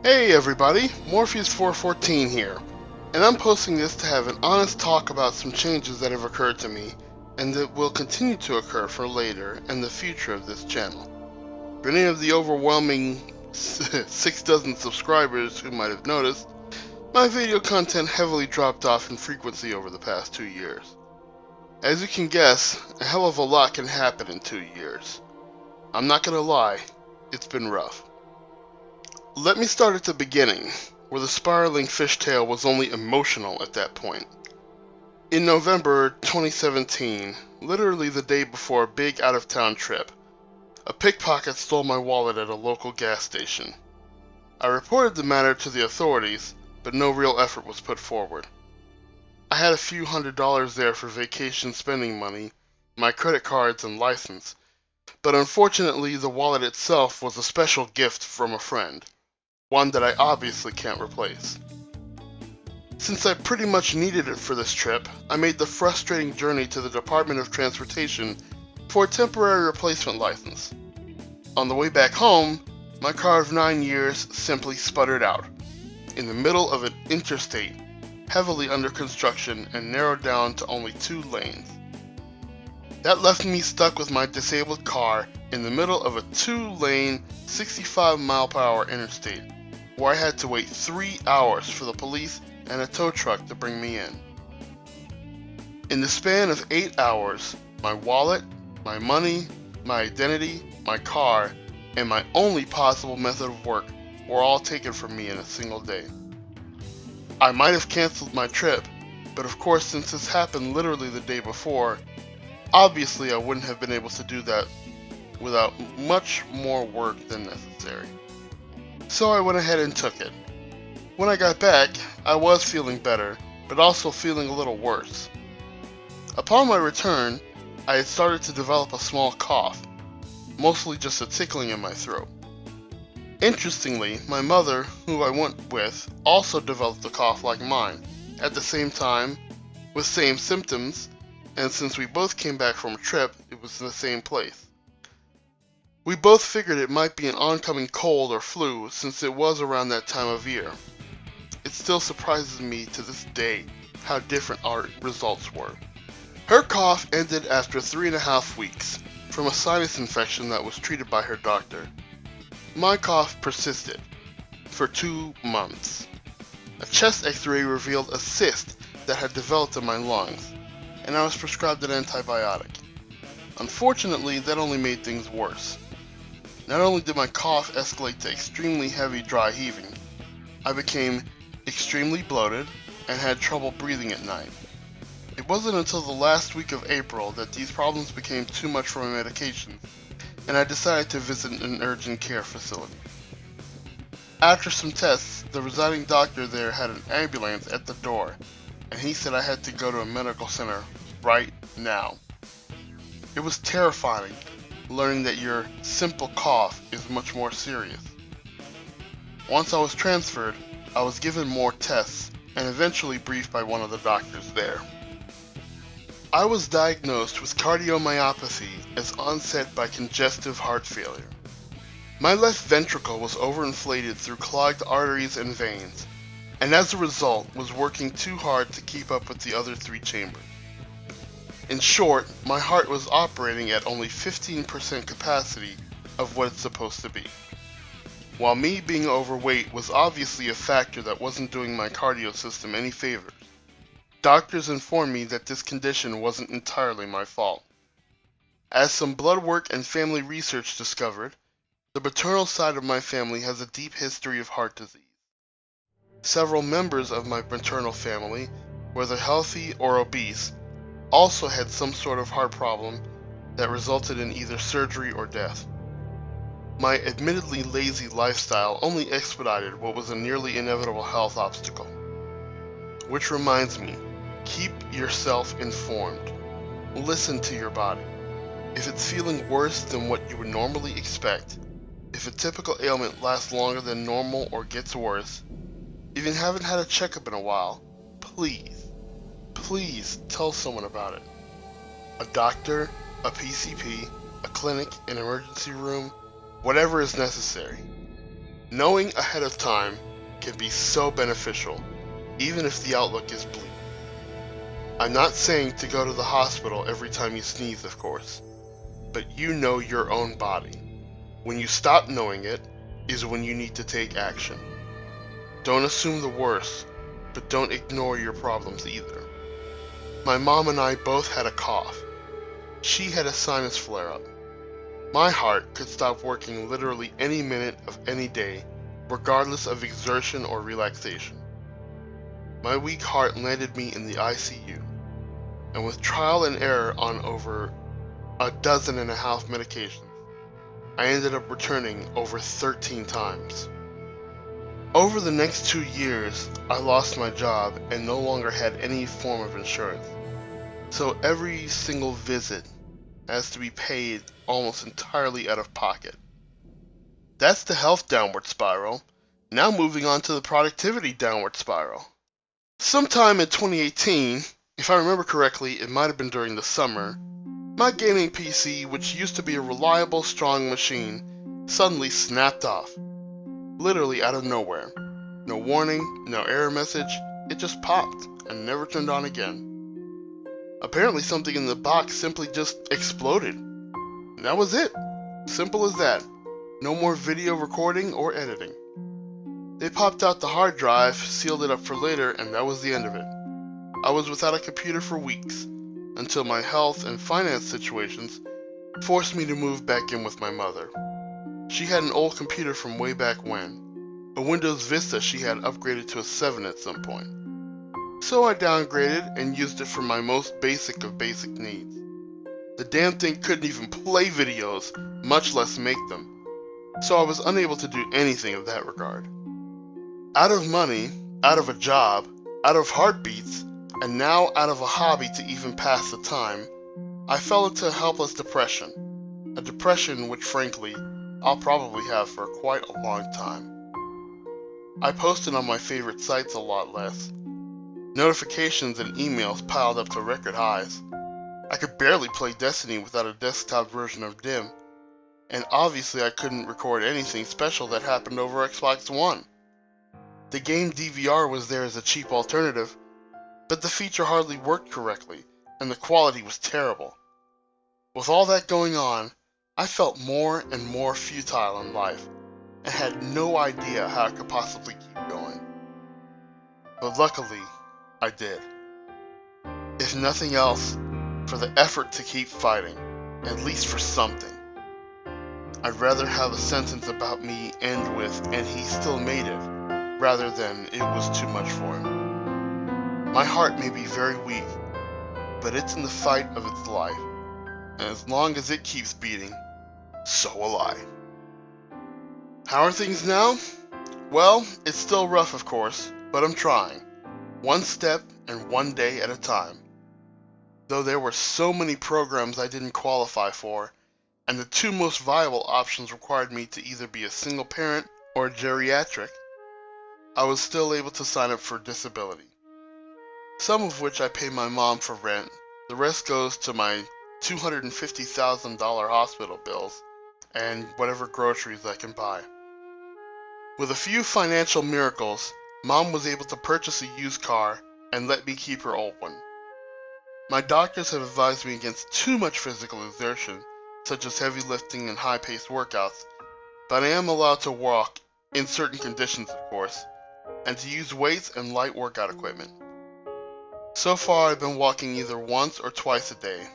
Hey everybody, Morpheus414 here, and I'm posting this to have an honest talk about some changes that have occurred to me, and that will continue to occur for later and the future of this channel. For any of the overwhelming 6 dozen subscribers who might have noticed, my video content heavily dropped off in frequency over the past 2 years. As you can guess, a hell of a lot can happen in 2 years. I'm not gonna lie, it's been rough. Let me start at the beginning, where the spiraling fishtail was only emotional at that point. In November 2017, literally the day before a big out-of-town trip, a pickpocket stole my wallet at a local gas station. I reported the matter to the authorities, but no real effort was put forward. I had a few $100s there for vacation spending money, my credit cards and license, but unfortunately the wallet itself was a special gift from a friend. One that I obviously can't replace. Since I pretty much needed it for this trip, I made the frustrating journey to the Department of Transportation for a temporary replacement license. On the way back home, my car of 9 years simply sputtered out, in the middle of an interstate, heavily under construction and narrowed down to only 2 lanes. That left me stuck with my disabled car in the middle of a 2-lane, 65-mile-per-hour interstate, where I had to wait 3 hours for the police and a tow truck to bring me in. In the span of 8 hours, my wallet, my money, my identity, my car, and my only possible method of work were all taken from me in a single day. I might have canceled my trip, but of course since this happened literally the day before, obviously I wouldn't have been able to do that without much more work than necessary. So I went ahead and took it. When I got back, I was feeling better, but also feeling a little worse. Upon my return, I had started to develop a small cough, mostly just a tickling in my throat. Interestingly, my mother, who I went with, also developed a cough like mine, at the same time, with same symptoms, and since we both came back from a trip, it was in the same place. We both figured it might be an oncoming cold or flu since it was around that time of year. It still surprises me to this day how different our results were. Her cough ended after 3.5 weeks from a sinus infection that was treated by her doctor. My cough persisted for 2 months. A chest x-ray revealed a cyst that had developed in my lungs, and I was prescribed an antibiotic. Unfortunately, that only made things worse. Not only did my cough escalate to extremely heavy dry heaving, I became extremely bloated and had trouble breathing at night. It wasn't until the last week of April that these problems became too much for my medication, and I decided to visit an urgent care facility. After some tests, the residing doctor there had an ambulance at the door, and he said I had to go to a medical center right now. It was terrifying, learning that your simple cough is much more serious. Once I was transferred, I was given more tests and eventually briefed by one of the doctors there. I was diagnosed with cardiomyopathy as onset by congestive heart failure. My left ventricle was overinflated through clogged arteries and veins, and as a result was working too hard to keep up with the other 3 chambers. In short, my heart was operating at only 15% capacity of what it's supposed to be. While me being overweight was obviously a factor that wasn't doing my cardio system any favors, doctors informed me that this condition wasn't entirely my fault. As some blood work and family research discovered, the maternal side of my family has a deep history of heart disease. Several members of my maternal family, whether healthy or obese, also had some sort of heart problem that resulted in either surgery or death. My admittedly lazy lifestyle only expedited what was a nearly inevitable health obstacle. Which reminds me, keep yourself informed. Listen to your body. If it's feeling worse than what you would normally expect, if a typical ailment lasts longer than normal or gets worse, if you haven't had a checkup in a while, please tell someone about it. A doctor, a PCP, a clinic, an emergency room, whatever is necessary. Knowing ahead of time can be so beneficial, even if the outlook is bleak. I'm not saying to go to the hospital every time you sneeze, of course, but you know your own body. When you stop knowing it is when you need to take action. Don't assume the worst, but don't ignore your problems either. My mom and I both had a cough. She had a sinus flare-up. My heart could stop working literally any minute of any day, regardless of exertion or relaxation. My weak heart landed me in the ICU, and with trial and error on over 12 medications, I ended up returning over 13 times. Over the next 2 years, I lost my job and no longer had any form of insurance. So every single visit has to be paid almost entirely out of pocket. That's the health downward spiral. Now moving on to the productivity downward spiral. Sometime in 2018, if I remember correctly, it might have been during the summer, my gaming PC, which used to be a reliable, strong machine, suddenly snapped off. Literally out of nowhere. No warning, no error message, it just popped and never turned on again. Apparently something in the box simply just exploded. And that was it. Simple as that. No more video recording or editing. They popped out the hard drive, sealed it up for later, and that was the end of it. I was without a computer for weeks, until my health and finance situations forced me to move back in with my mother. She had an old computer from way back when, a Windows Vista she had upgraded to a 7 at some point. So I downgraded and used it for my most basic of basic needs. The damn thing couldn't even play videos, much less make them, so I was unable to do anything of that regard. Out of money, out of a job, out of heartbeats, and now out of a hobby to even pass the time, I fell into a helpless depression. A depression which, frankly, I'll probably have for quite a long time. I posted on my favorite sites a lot less. Notifications and emails piled up to record highs. I could barely play Destiny without a desktop version of DIM, and obviously I couldn't record anything special that happened over Xbox One. The game DVR was there as a cheap alternative, but the feature hardly worked correctly, and the quality was terrible. With all that going on, I felt more and more futile in life, and had no idea how I could possibly keep going. But luckily, I did. If nothing else, for the effort to keep fighting, at least for something. I'd rather have a sentence about me end with, "and he still made it," rather than "it was too much for him." My heart may be very weak, but it's in the fight of its life, and as long as it keeps beating, so will I. How are things now? Well, it's still rough, of course, but I'm trying. One step and one day at a time. Though there were so many programs I didn't qualify for, and the two most viable options required me to either be a single parent or a geriatric, I was still able to sign up for disability. Some of which I pay my mom for rent, the rest goes to my $250,000 hospital bills, and whatever groceries I can buy. With a few financial miracles, Mom was able to purchase a used car and let me keep her old one. My doctors have advised me against too much physical exertion, such as heavy lifting and high-paced workouts, but I am allowed to walk, in certain conditions of course, and to use weights and light workout equipment. So far I've been walking either once or twice a day,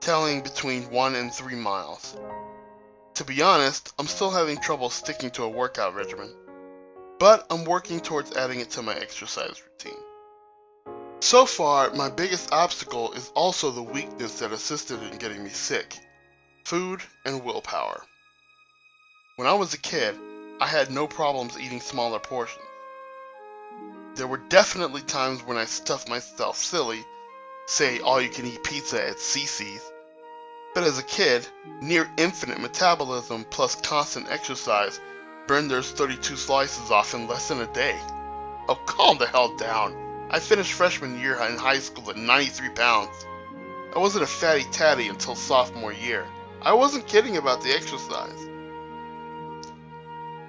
tallying between 1 and 3 miles. To be honest, I'm still having trouble sticking to a workout regimen, but I'm working towards adding it to my exercise routine. So far, my biggest obstacle is also the weakness that assisted in getting me sick: food and willpower. When I was a kid, I had no problems eating smaller portions. There were definitely times when I stuffed myself silly, say all-you-can-eat pizza at CiCi's, but as a kid, near infinite metabolism plus constant exercise burned those 32 slices off in less than a day. Oh, calm the hell down. I finished freshman year in high school at 93 pounds. I wasn't a fatty tatty until sophomore year. I wasn't kidding about the exercise.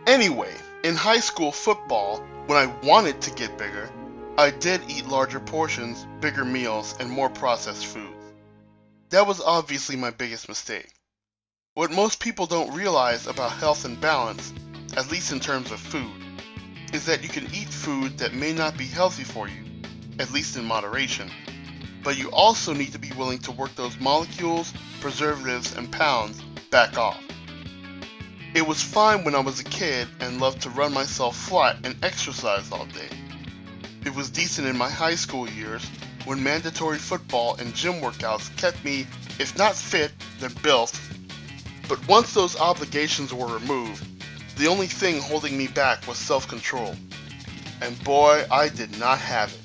Anyway, in high school football, when I wanted to get bigger, I did eat larger portions, bigger meals, and more processed foods. That was obviously my biggest mistake. What most people don't realize about health and balance, at least in terms of food, is that you can eat food that may not be healthy for you, at least in moderation, but you also need to be willing to work those molecules, preservatives, and pounds back off. It was fine when I was a kid and loved to run myself flat and exercise all day. It was decent in my high school years when mandatory football and gym workouts kept me, if not fit, then built. But once those obligations were removed, the only thing holding me back was self-control. And boy, I did not have it.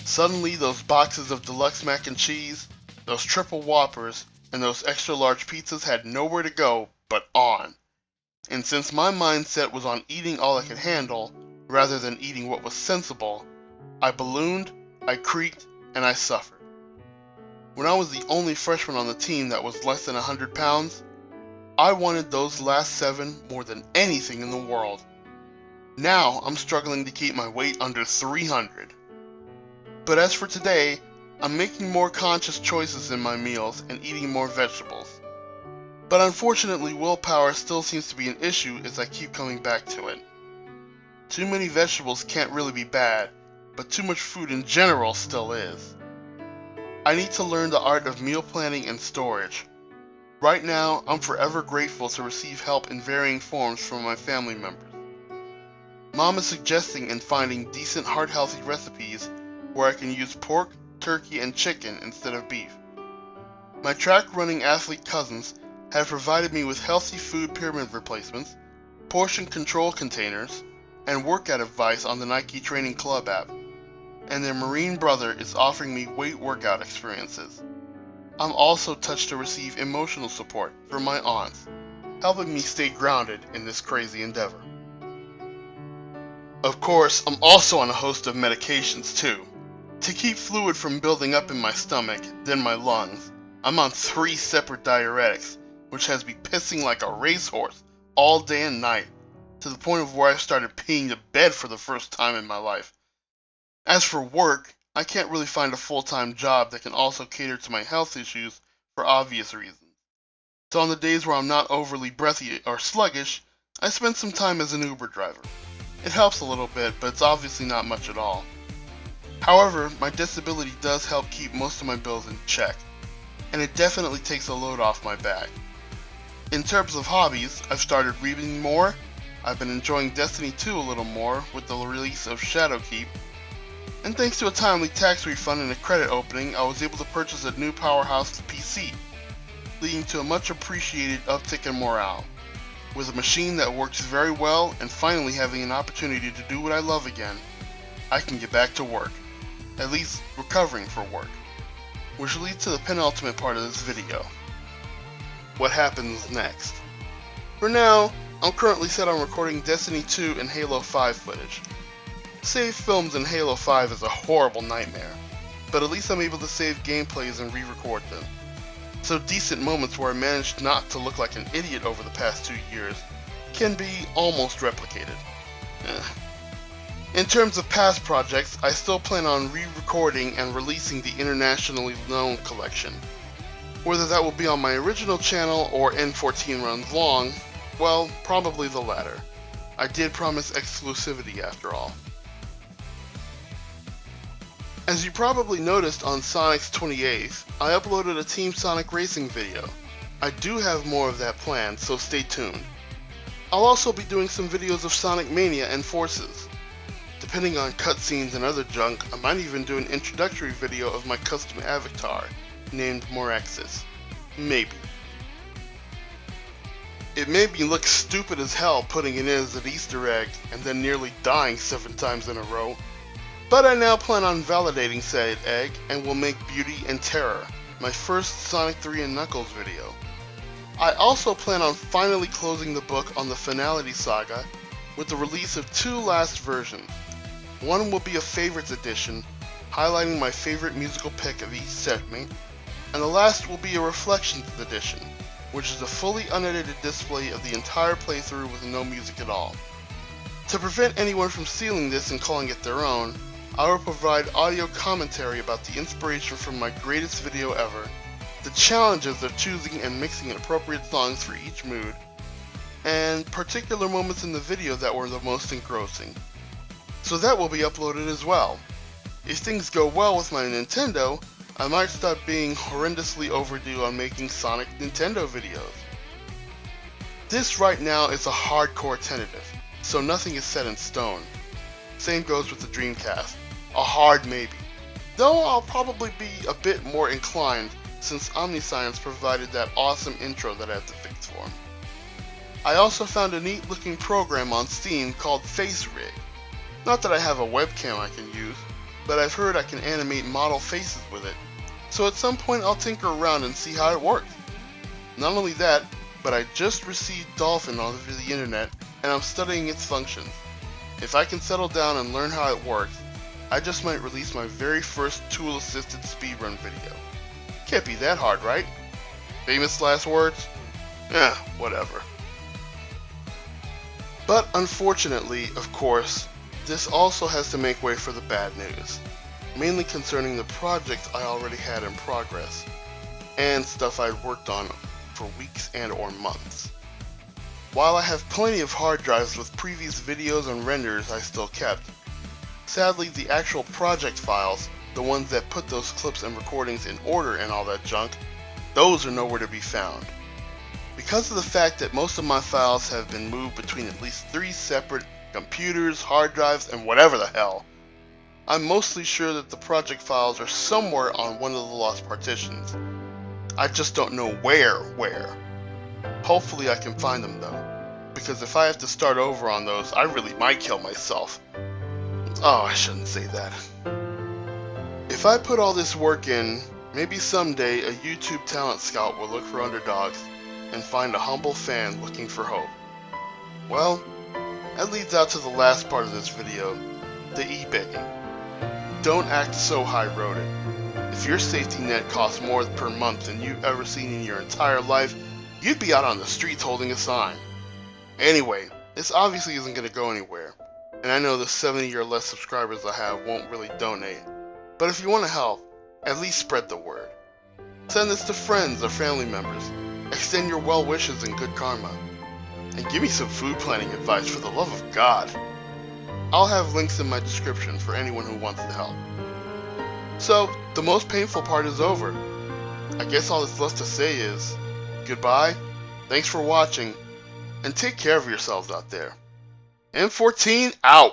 Suddenly, those boxes of deluxe mac and cheese, those triple whoppers, and those extra large pizzas had nowhere to go but on. And since my mindset was on eating all I could handle, rather than eating what was sensible, I ballooned, I creaked, and I suffered. When I was the only freshman on the team that was less than 100 pounds, I wanted those last 7 more than anything in the world. Now I'm struggling to keep my weight under 300. But as for today, I'm making more conscious choices in my meals and eating more vegetables. But unfortunately, willpower still seems to be an issue as I keep coming back to it. Too many vegetables can't really be bad, but too much food in general still is. I need to learn the art of meal planning and storage. Right now, I'm forever grateful to receive help in varying forms from my family members. Mom is suggesting and finding decent heart-healthy recipes where I can use pork, turkey, and chicken instead of beef. My track-running athlete cousins have provided me with healthy food pyramid replacements, portion control containers, and workout advice on the Nike Training Club app, and their Marine brother is offering me weight workout experiences. I'm also touched to receive emotional support from my aunts, helping me stay grounded in this crazy endeavor. Of course, I'm also on a host of medications too. To keep fluid from building up in my stomach, then my lungs, I'm on 3 separate diuretics, which has me pissing like a racehorse all day and night, to the point of where I started peeing the bed for the first time in my life. As for work, I can't really find a full-time job that can also cater to my health issues for obvious reasons. So on the days where I'm not overly breathy or sluggish, I spend some time as an Uber driver. It helps a little bit, but it's obviously not much at all. However, my disability does help keep most of my bills in check, and it definitely takes a load off my back. In terms of hobbies, I've started reading more, I've been enjoying Destiny 2 a little more with the release of Shadowkeep, and thanks to a timely tax refund and a credit opening, I was able to purchase a new Powerhouse PC, leading to a much appreciated uptick in morale. With a machine that works very well and finally having an opportunity to do what I love again, I can get back to work, at least recovering for work, which leads to the penultimate part of this video. What happens next? For now, I'm currently set on recording Destiny 2 and Halo 5 footage. Save films in Halo 5 is a horrible nightmare, but at least I'm able to save gameplays and re-record them. So decent moments where I managed not to look like an idiot over the past 2 years can be almost replicated. In terms of past projects, I still plan on re-recording and releasing the internationally known collection. Whether that will be on my original channel or N14 runs long, well, probably the latter. I did promise exclusivity after all. As you probably noticed on Sonic's 28th, I uploaded a Team Sonic Racing video. I do have more of that planned, so stay tuned. I'll also be doing some videos of Sonic Mania and Forces. Depending on cutscenes and other junk, I might even do an introductory video of my custom avatar, named Morexis. Maybe. It made me look stupid as hell putting it in as an Easter egg and then nearly dying 7 times in a row. But I now plan on validating said egg and will make Beauty and Terror my first Sonic 3 and Knuckles video. I also plan on finally closing the book on the Finality Saga with the release of 2 last versions. One will be a favorites edition, highlighting my favorite musical pick of each segment, and the last will be a reflections edition, which is a fully unedited display of the entire playthrough with no music at all. To prevent anyone from stealing this and calling it their own, I will provide audio commentary about the inspiration from my greatest video ever, the challenges of choosing and mixing appropriate songs for each mood, and particular moments in the video that were the most engrossing. So that will be uploaded as well. If things go well with my Nintendo, I might stop being horrendously overdue on making Sonic Nintendo videos. This right now is a hardcore tentative, so nothing is set in stone. Same goes with the Dreamcast, a hard maybe. Though I'll probably be a bit more inclined since Omniscience provided that awesome intro that I had to fix for him. I also found a neat looking program on Steam called FaceRig. Not that I have a webcam I can use, but I've heard I can animate model faces with it. So at some point I'll tinker around and see how it works. Not only that, but I just received Dolphin over the internet and I'm studying its functions. If I can settle down and learn how it works, I just might release my very first tool-assisted speedrun video. Can't be that hard, right? Famous last words? Whatever. But unfortunately, of course, this also has to make way for the bad news, mainly concerning the projects I already had in progress, and stuff I'd worked on for weeks and or months. While I have plenty of hard drives with previous videos and renders I still kept, sadly the actual project files, the ones that put those clips and recordings in order and all that junk, those are nowhere to be found. Because of the fact that most of my files have been moved between at least 3 separate computers, hard drives, and whatever the hell, I'm mostly sure that the project files are somewhere on one of the lost partitions. I just don't know where. Hopefully I can find them though, because if I have to start over on those, I really might kill myself. Oh, I shouldn't say that. If I put all this work in, maybe someday a YouTube talent scout will look for underdogs and find a humble fan looking for hope. Well, that leads out to the last part of this video, the e-begging. Don't act so high-roaded. If your safety net costs more per month than you've ever seen in your entire life, you'd be out on the streets holding a sign. Anyway, this obviously isn't going to go anywhere, and I know the 70 or less subscribers I have won't really donate. But if you want to help, at least spread the word. Send this to friends or family members. Extend your well wishes and good karma. And give me some food planning advice for the love of God. I'll have links in my description for anyone who wants to help. So, the most painful part is over. I guess all that's left to say is, goodbye, thanks for watching, and take care of yourselves out there. M14 out!